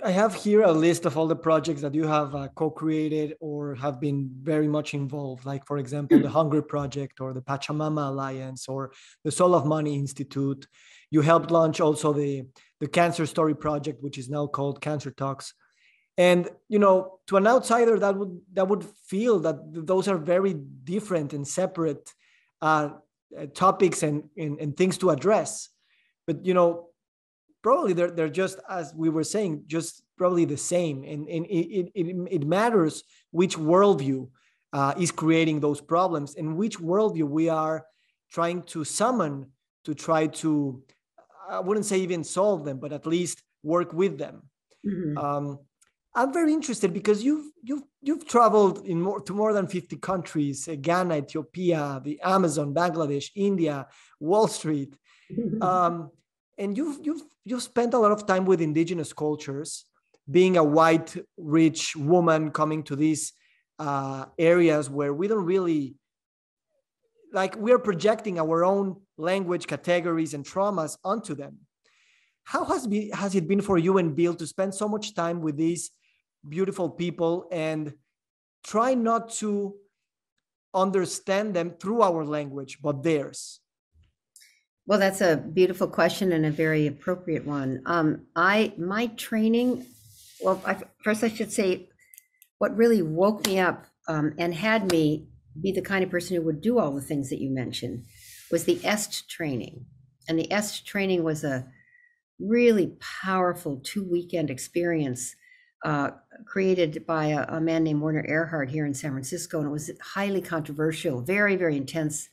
I have here a list of all the projects that you have co-created or have been very much involved. Like, for example, the Hunger Project or the Pachamama Alliance or the Soul of Money Institute. You helped launch also the Cancer Story Project, which is now called Cancer Talks. And to an outsider, that would feel that those are very different and separate topics and things to address. But probably they're just, as we were saying, just probably the same, and it matters which worldview is creating those problems and which worldview we are trying to summon to try to, I wouldn't say even solve them, but at least work with them. Mhm. I'm very interested because you've traveled to more than 50 countries: Ghana, Ethiopia, the Amazon, Bangladesh, India, Wall Street. um, and you've spent a lot of time with indigenous cultures, being a white rich woman coming to these areas where we don't really, like, we're projecting our own language categories and traumas onto them. How has it been for you and Bill to spend so much time with these beautiful people and try not to understand them through our language but theirs? Well, that's a beautiful question and a very appropriate one. My training, well, first I should say what really woke me up and had me be the kind of person who would do all the things that you mentioned was the EST training. And the EST training was a really powerful 2-weekend experience created by a man named Werner Erhard here in San Francisco. And it was highly controversial, very, very intense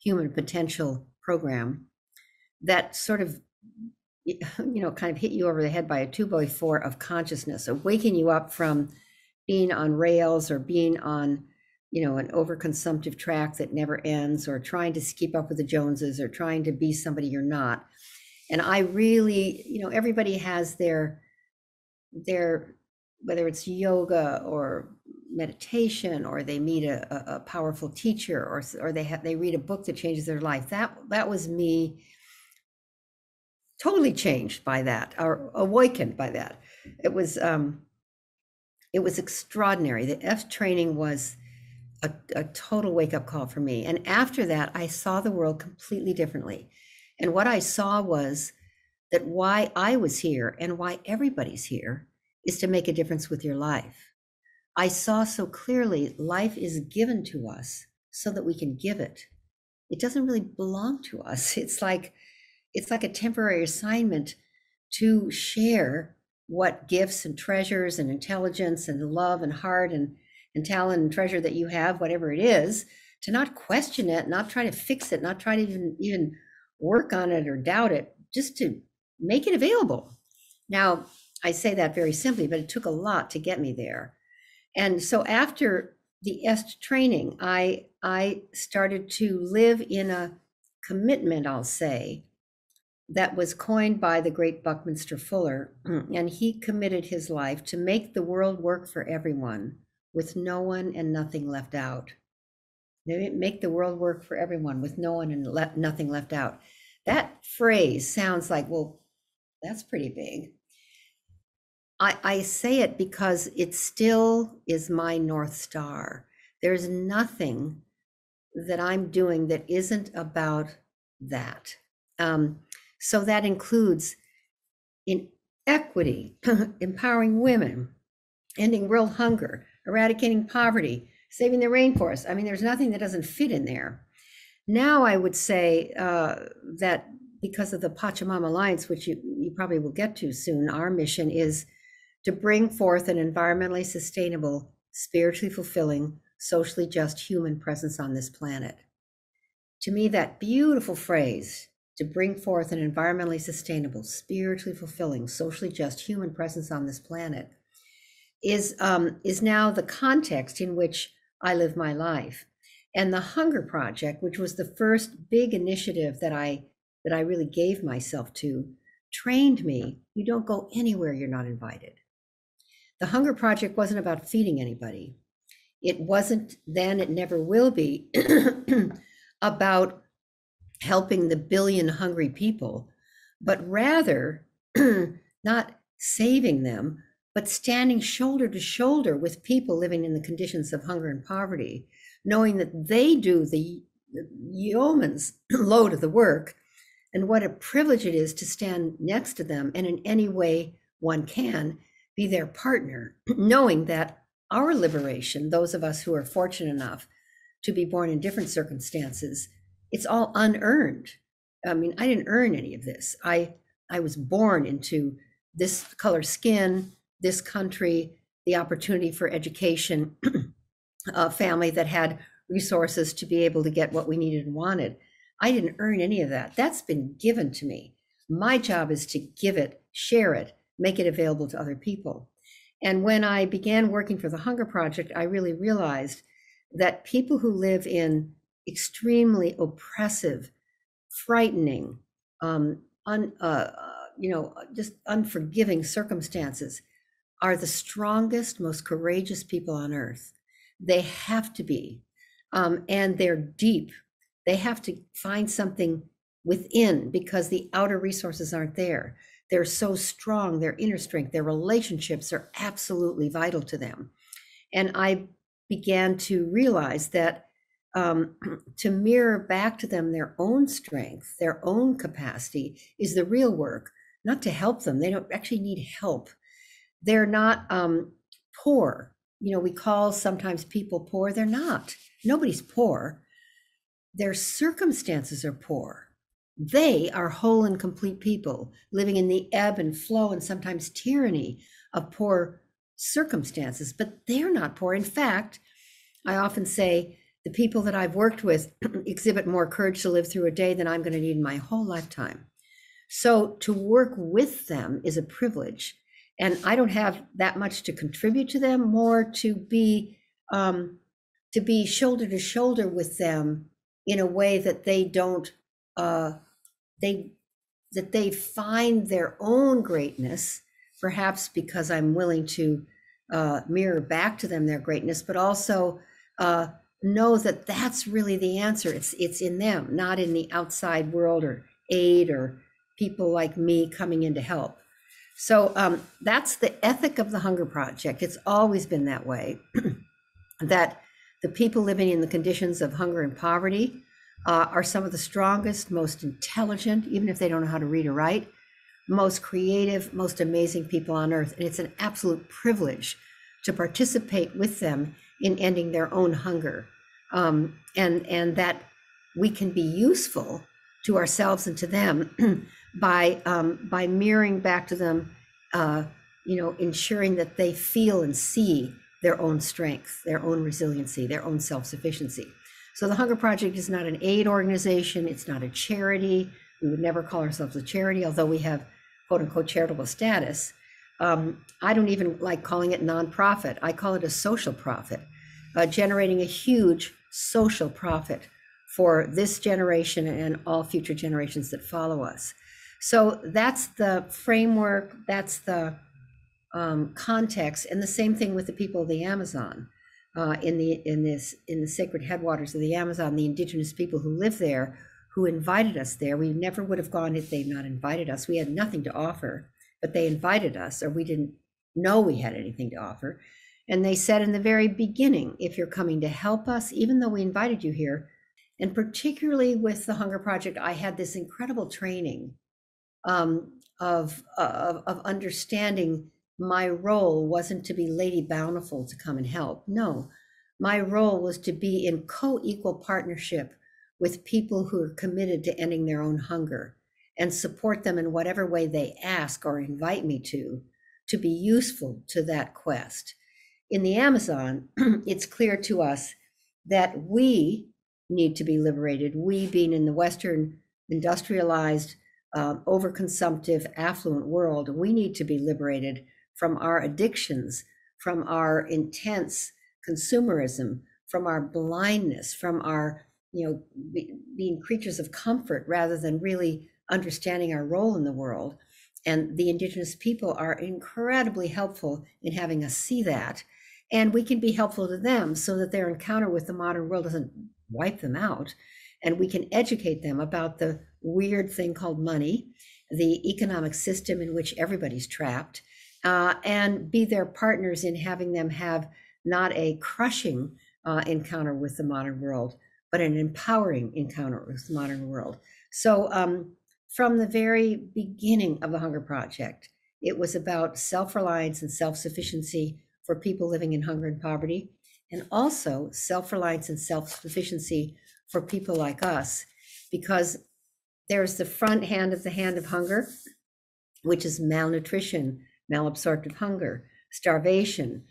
human potential program that sort of, kind of hit you over the head by a 2x4 of consciousness, of waking you up from being on rails or being on, an overconsumptive track that never ends, or trying to keep up with the Joneses, or trying to be somebody you're not. And I really, everybody has their, whether it's yoga or meditation, or they meet a powerful teacher, or they read a book that changes their life. That was me, totally changed by that, or awakened by that. It was extraordinary. The F training was a total wake up call for me. And after that, I saw the world completely differently. And what I saw was that why I was here and why everybody's here is to make a difference with your life. I saw so clearly life is given to us so that we can give it. It doesn't really belong to us. It's like a temporary assignment to share what gifts and treasures and intelligence and love and heart and talent and treasure that you have, whatever it is, to not question it, not try to fix it, not try to even work on it or doubt it, just to make it available. Now, I say that very simply, but it took a lot to get me there. And so after the EST training, I started to live in a commitment, I'll say, that was coined by the great Buckminster Fuller. And he committed his life to make the world work for everyone, with no one and nothing left out. Make the world work for everyone with no one and nothing left out. That phrase sounds like, well, that's pretty big. I say it because it still is my North Star. There's nothing that I'm doing that isn't about that. So that includes in equity, empowering women, ending world hunger, eradicating poverty, saving the rainforest. I mean, there's nothing that doesn't fit in there. Now, I would say that because of the Pachamama Alliance, which you probably will get to soon, our mission is to bring forth an environmentally sustainable, spiritually fulfilling, socially just human presence on this planet. To me, that beautiful phrase, to bring forth an environmentally sustainable, spiritually fulfilling, socially just human presence on this planet, is now the context in which I live my life. And the Hunger Project, which was the first big initiative that I really gave myself to, trained me. You don't go anywhere you're not invited. The Hunger Project wasn't about feeding anybody. It wasn't then, it never will be, about helping the billion hungry people, but rather not saving them, but standing shoulder to shoulder with people living in the conditions of hunger and poverty, knowing that they do the yeoman's load of the work, and what a privilege it is to stand next to them and in any way one can be their partner, knowing that our liberation, those of us who are fortunate enough to be born in different circumstances, it's all unearned. I mean, I didn't earn any of this. I was born into this color skin, this country, the opportunity for education, a family that had resources to be able to get what we needed and wanted. I didn't earn any of that. That's been given to me. My job is to give it, share it, make it available to other people. And when I began working for the Hunger Project, I really realized that people who live in extremely oppressive, frightening, just unforgiving circumstances are the strongest, most courageous people on earth. They have to be, and they're deep. They have to find something within because the outer resources aren't there. They're so strong, their inner strength, their relationships are absolutely vital to them. And I began to realize that to mirror back to them their own strength, their own capacity is the real work, not to help them. They don't actually need help. They're not poor. You know, we call sometimes people poor. They're not. Nobody's poor. Their circumstances are poor. They are whole and complete people living in the ebb and flow and sometimes tyranny of poor circumstances, but they're not poor. In fact, I often say the people that I've worked with exhibit more courage to live through a day than I'm going to need in my whole lifetime. So to work with them is a privilege. And I don't have that much to contribute to them, more to be shoulder to shoulder with them in a way that they don't that they find their own greatness, perhaps because I'm willing to mirror back to them their greatness, but also know that that's really the answer. It's in them, not in the outside world or aid or people like me coming in to help. So that's the ethic of the Hunger Project. It's always been that way, that the people living in the conditions of hunger and poverty are some of the strongest, most intelligent, even if they don't know how to read or write, most creative, most amazing people on earth. And it's an absolute privilege to participate with them in ending their own hunger. And that we can be useful to ourselves and to them by mirroring back to them, ensuring that they feel and see their own strength, their own resiliency, their own self-sufficiency. So the Hunger Project is not an aid organization. It's not a charity. We would never call ourselves a charity, although we have quote unquote charitable status. I don't even like calling it nonprofit. I call it a social profit, generating a huge social profit for this generation and all future generations that follow us. So that's the framework, that's the context, and the same thing with the people of the Amazon. In the sacred headwaters of the Amazon, the indigenous people who live there, who invited us there. We never would have gone if they'd not invited us. We had nothing to offer, but they invited us, or we didn't know we had anything to offer. And they said in the very beginning, if you're coming to help us, even though we invited you here, and particularly with the Hunger Project, I had this incredible training of understanding my role wasn't to be Lady Bountiful to come and help. No, my role was to be in co-equal partnership with people who are committed to ending their own hunger and support them in whatever way they ask or invite me to be useful to that quest. In the Amazon, it's clear to us that we need to be liberated. We, being in the Western industrialized, overconsumptive, affluent world, we need to be liberated from our addictions, from our intense consumerism, from our blindness, from our, being creatures of comfort rather than really understanding our role in the world. And the indigenous people are incredibly helpful in having us see that. And we can be helpful to them so that their encounter with the modern world doesn't wipe them out. And we can educate them about the weird thing called money, the economic system in which everybody's trapped, and be their partners in having them have not a crushing encounter with the modern world, but an empowering encounter with the modern world. So from the very beginning of the Hunger Project, it was about self-reliance and self-sufficiency for people living in hunger and poverty, and also self-reliance and self-sufficiency for people like us, because there's the front hand of hunger, which is malnutrition, malabsorptive hunger, starvation,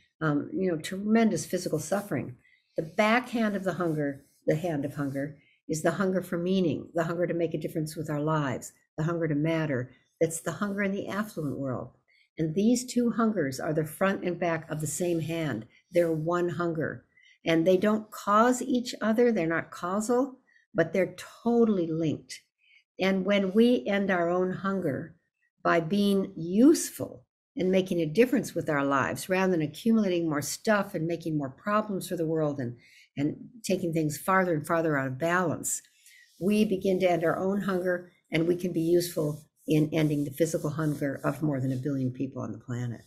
tremendous physical suffering. The back hand of the hunger, the hand of hunger, is the hunger for meaning, the hunger to make a difference with our lives, the hunger to matter. That's the hunger in the affluent world. And these two hungers are the front and back of the same hand. They're one hunger. And they don't cause each other. They're not causal, but they're totally linked. And when we end our own hunger by being useful and making a difference with our lives, rather than accumulating more stuff and making more problems for the world and taking things farther and farther out of balance, we begin to end our own hunger, and we can be useful in ending the physical hunger of more than 1 billion people on the planet.